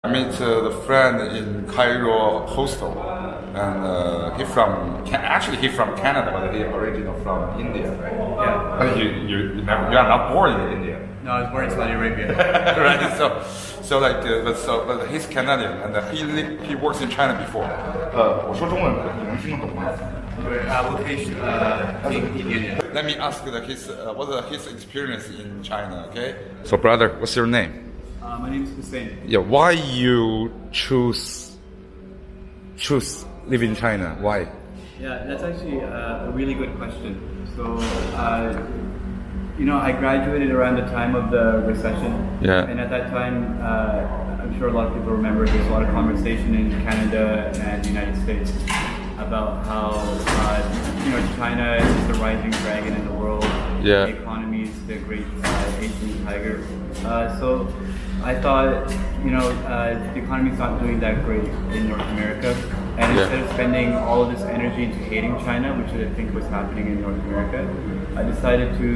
I met the friend in Cairo hostel, and he from Canada, but he original from India, right? Yeah. But you are not born in India. No, I was born in Saudi Arabia. Right. But he's Canadian, and he works in China before. 我说中文你能听得懂吗？我可以听一点点。 Let me ask what's his experience in China, okay? So brother, what's your name? My name is Hussein. Yeah, why you choose live in China? Why? Yeah, that's actually a really good question. So, I graduated around the time of the recession. Yeah. And at that time, I'm sure a lot of people remember there's a lot of conversation in Canada and the United States about how, China is the rising dragon in the world. Yeah. The economy is the great Asian tiger. So I thought, the economy's not doing that great in North America. And instead of spending all of this energy into hating China, which I think was happening in North America, I decided to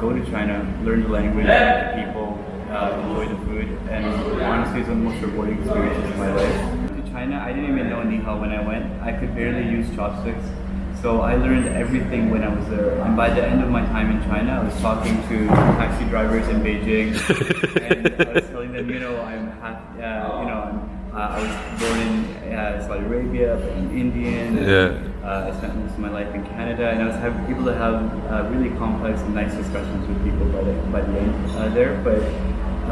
go to China, learn the language, meet the people, enjoy the food, and honestly, it's one of the most rewarding experiences of my life. To China, I didn't even know ni hao when I went. I could barely use chopsticks. So I learned everything when I was there. And by the end of my time in China, I was talking to taxi drivers in Beijing, and I was telling them, I was born in Saudi Arabia, but I'm Indian. I spent most of my life in Canada, and I was able to have really complex and nice discussions with people by the end there. But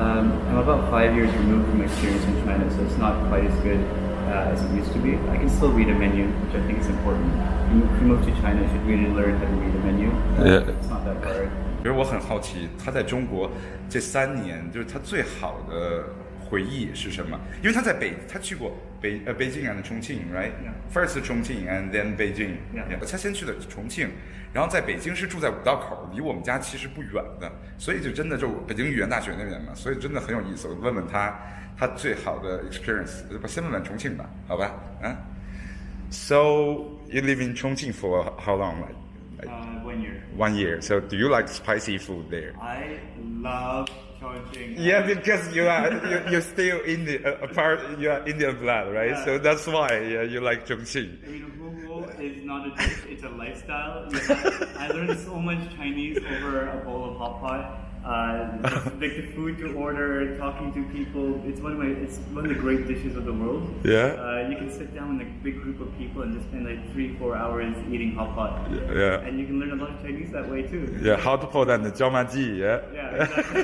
I'm about 5 years removed from my experience in China, so it's not quite as good as it used to be. I can still read a menu, which I think is important. If you move to China, you should really learn how to read a menu. It's not that hard. 其实我很好奇，他在中国这3年，就是他最好的回忆是什么？因为他去过北京 and 重庆 ，right? First 重庆 and then Beijing. 他先去的重庆，然后在北京是住在五道口，离我们家其实不远的，所以就真的就北京语言大学那边嘛，所以真的很有意思。我问问他最好的 experience， 先问问重庆吧，好吧？So you live in Chongqing for how long? 1 year. 1 year. So do you like spicy food there? I love Chongqing. Yeah, because you're still Indian, you are Indian blood, right? Yeah. So that's why you like Chongqing. I mean, Google is not a dish; it's a lifestyle. I learned so much Chinese over a bowl of hot pot. Like the food to order, talking to people. It's one of the great dishes of the world. Yeah. You can sit down in a big group of people and just spend like 3-4 hours eating hot pot. Yeah. And you can learn a lot of Chinese that way too. Yeah, hot pot and 椒麻鸡. Yeah. Yeah, exactly.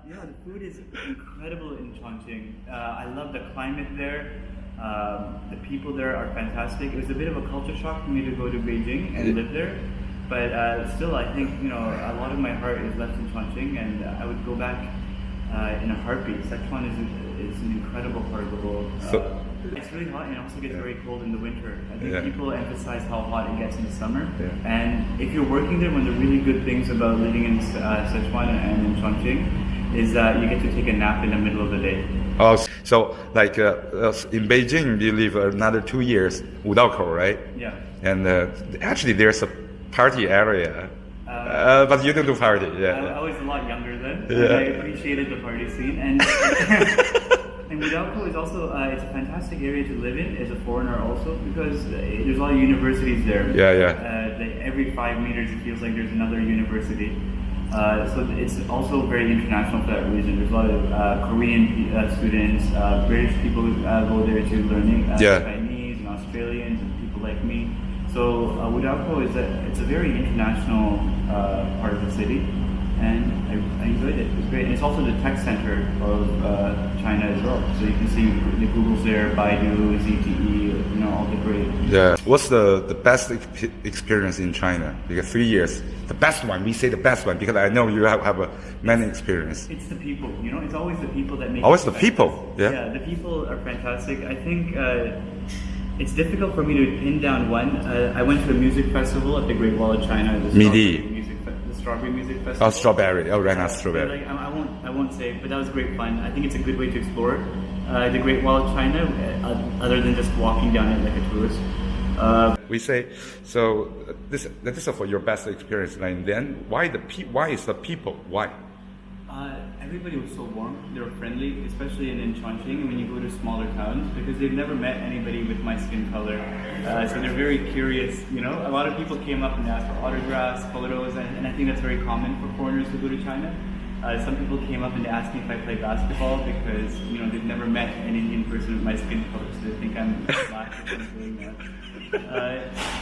The food is incredible in Chongqing. I love the climate there. The people there are fantastic. It was a bit of a culture shock for me to go to Beijing and live there. But still, I think, a lot of my heart is left in Chongqing, and I would go back in a heartbeat. Sichuan is an incredible part of the world. It's really hot, and it also gets very cold in the winter. I think people emphasize how hot it gets in the summer. Yeah. And if you're working there, one of the really good things about living in Sichuan and in Chongqing is that you get to take a nap in the middle of the day. Oh, so like in Beijing, you live another 2 years, Wudaokou, right? Yeah. And actually, there's a party area, but you don't do party. Yeah. I was a lot younger then. Yeah. I appreciated the party scene, and and Wudaokou is also it's a fantastic area to live in as a foreigner also, because there's a lot of universities there. Every 5 meters it feels like there's another university. So it's also very international for that reason. There's a lot of Korean students, British people go there to learning Chinese and Australians and people like me. So Wudaokou it's a very international part of the city, and I enjoyed it. It was great, and it's also the tech center of China as well. So you can see the Google's there, Baidu, ZTE, all the great. Yeah. What's the best experience in China? Because 3 years, the best one. We say the best one because I know you have many experience. It's the people. It's always the people that make. Always the people. Yeah. Yeah, the people are fantastic. I think. It's difficult for me to pin down one. I went to a music festival at the Great Wall of China. The Strawberry Music Festival. Oh, strawberry. Oh, right now strawberry. I won't say, but that was great fun. I think it's a good way to explore the Great Wall of China, other than just walking down it like a tourist. We say so. This is for your best experience, and then why is the people? Why? I everybody was so warm. They were friendly, especially in Chongqing when you go to smaller towns, because they've never met anybody with my skin color. So they're very curious, you know. A lot of people came up and asked for autographs, photos, and I think that's very common for foreigners who go to China. Some people came up and asked me if I play basketball because, you know, they've never met an Indian person with my skin color, so they think I'm black or something.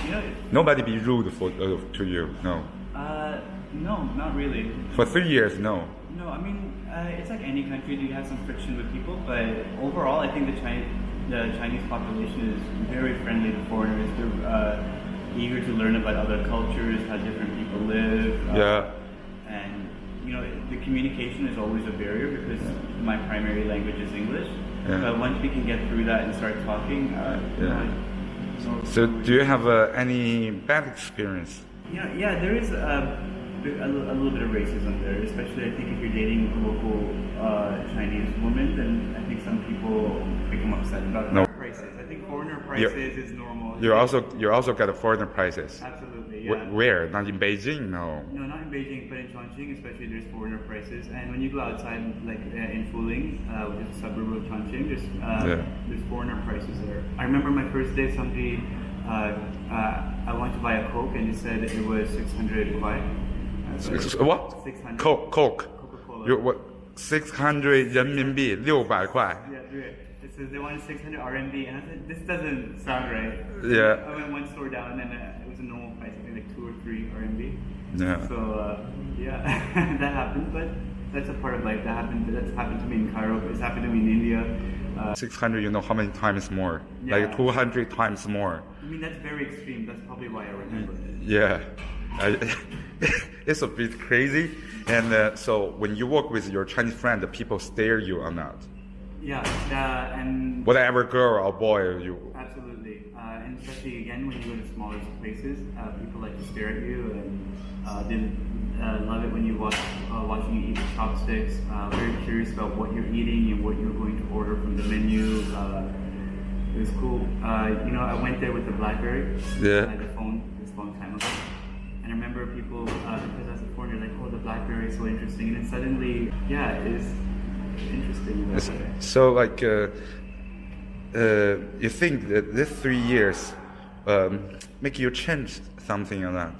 You know, Nobody be rude to you, no? No, not really. For 3 years, no? No, I mean, it's like any country, you have some friction with people, but overall, I think the Chinese population is very friendly to foreigners. They're eager to learn about other cultures, how different people live. And, you know, the communication is always a barrier because my primary language is English. But once we can get through that and start talking, So do you have any bad experience? Yeah, there is a little bit of racism there, especially I think if you're dating a local Chinese woman, then I think some people become upset about prices. I think foreigner prices is normal. You also got foreigner prices. Absolutely, yeah. Where? Not in Beijing, no. No, not in Beijing, but in Chongqing, especially there's foreigner prices. And when you go outside, like in Fuling, which is a suburb of Chongqing, there's foreigner prices there. I remember my first day, somebody, I wanted to buy a Coke, and it said it was 600 kwai. What? 600. Coke. Coca-Cola. What? 600 renminbi, 600 块. Yeah, it says they wanted 600 RMB, and I said, this doesn't sound right. Yeah. I went one store down, and it was a normal price, I think like 2 or 3 RMB. Yeah. So, yeah, that happened, but that's a part of life. That's happened to me in Cairo, it's happened to me in India. 600, you know how many times more? Like 200 times more. I mean, that's very extreme. That's probably why I remember it. Yeah. It's a bit crazy. And so when you work with your Chinese friend, the people stare you or not? Yeah, and whatever girl or boy you. Absolutely, and especially again when you go to smaller places, people like to stare at you, and they love it when you watching you eat with chopsticks. Very curious about what you're eating and what you're going to order from the menu. It was cool. You know, I went there with the BlackBerry. I had the phone. This long time ago. And I remember people, because as a foreigner, like, oh, the BlackBerry is so interesting. And then suddenly, yeah, it is interesting. So, like, you think that these 3 years make you change something or not?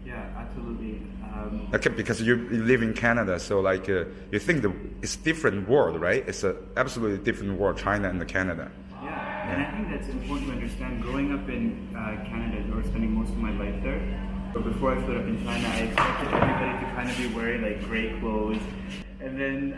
Yeah, absolutely. Okay, because you live in Canada, so like, you think it's different world, right? It's an absolutely different world, China and Canada. Yeah, and I think that's important to understand. Growing up in Canada, or spending most of my life there, but before I showed up in China, I expected everybody to kind of be wearing like gray clothes. And then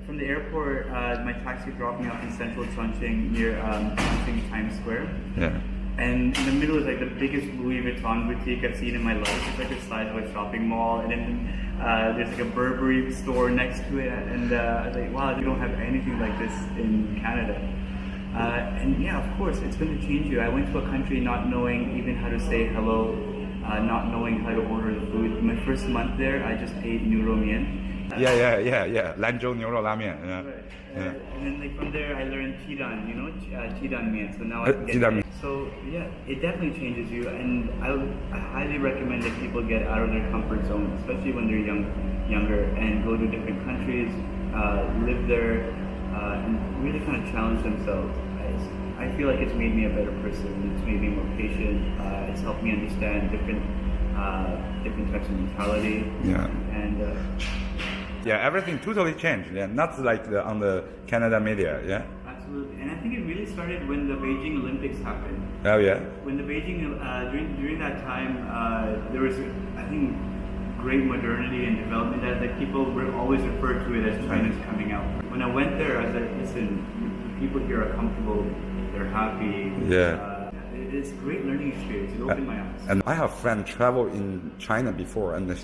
from the airport, my taxi dropped me off in central Chongqing near Chongqing Times Square. Yeah. And in the middle is like the biggest Louis Vuitton boutique I've seen in my life. It's like the size of a shopping mall, and then there's like a Burberry store next to it. And I was like, wow, you don't have anything like this in Canada. And yeah, of course, it's going to change you. I went to a country not knowing even how to say hello, not knowing how to order the food. My first month there, I just ate 牛肉面. Yeah. 兰州牛肉拉面. Yeah. Right. And then like from there, I learned Chidan, you know, Chidan mian. So now I can get it. So yeah, it definitely changes you, and I highly recommend that people get out of their comfort zone, especially when they're younger, and go to different countries, live there, and really kind of challenge themselves. I feel like it's made me a better person. It's made me more patient. It's helped me understand different types of mentality. Yeah. And yeah, everything totally changed. Yeah, not like on the Canada media. Yeah. Absolutely, and I think it really started when the Beijing Olympics happened. Oh yeah. When the Beijing during that time, there was, I think, great modernity and development that people always referred to it as China's coming out. When I went there, I was like, listen, the people here are comfortable, they're happy. Yeah. It's a great learning experience. It opened my eyes. And I have a friend travel in China before, and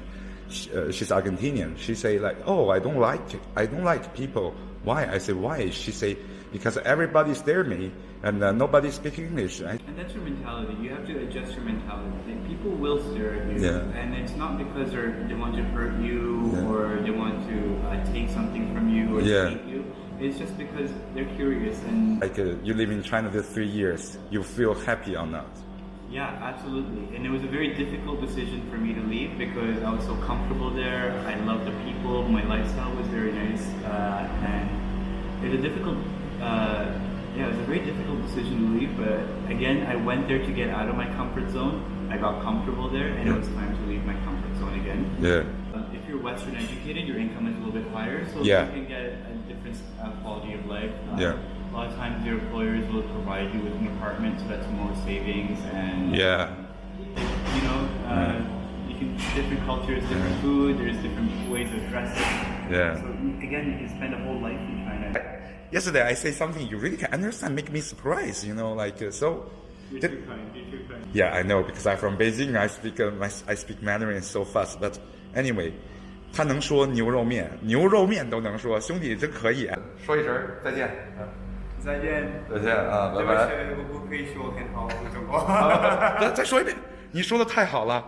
she's Argentinian. She say like, oh, I don't like people. Why? I say, why? She say, because everybody stare me and nobody speak English. And that's your mentality. You have to adjust your mentality. People will stare at you, and it's not because they want to hurt you or they want to take something from you or hate you. It's just because they're curious. And like you live in China these 3 years, you feel happy or not? Yeah, absolutely. And it was a very difficult decision for me to leave because I was so comfortable there. I loved the people. My lifestyle was very nice. And it was a difficult, it was a very difficult decision to leave. But again, I went there to get out of my comfort zone. I got comfortable there, and it was time to leave my comfort zone again. Yeah. If you're Western educated, your income is a little bit higher, so you can get a different quality of life. A lot of times your employers will provide you with an apartment, so that's more savings and you know, you can different cultures, different food, there's different ways of dressing. Yeah. So again, you can spend a whole life in China. Yesterday I say something you really can understand, make me surprised, you know, like so. You're too kind. Yeah, I know because I'm from Beijing. I speak Mandarin so fast, but anyway. 他能说牛肉面，牛肉面都能说，兄弟真可以。说一声再见。再见。再见啊，拜拜。我不会说很好的中国。再说一遍，你说的太好了。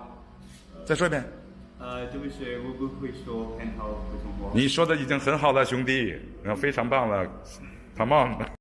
再说一遍。对不起，我不会说很好的中国。你说的已经很好了，兄弟，非常棒了 ，Come on。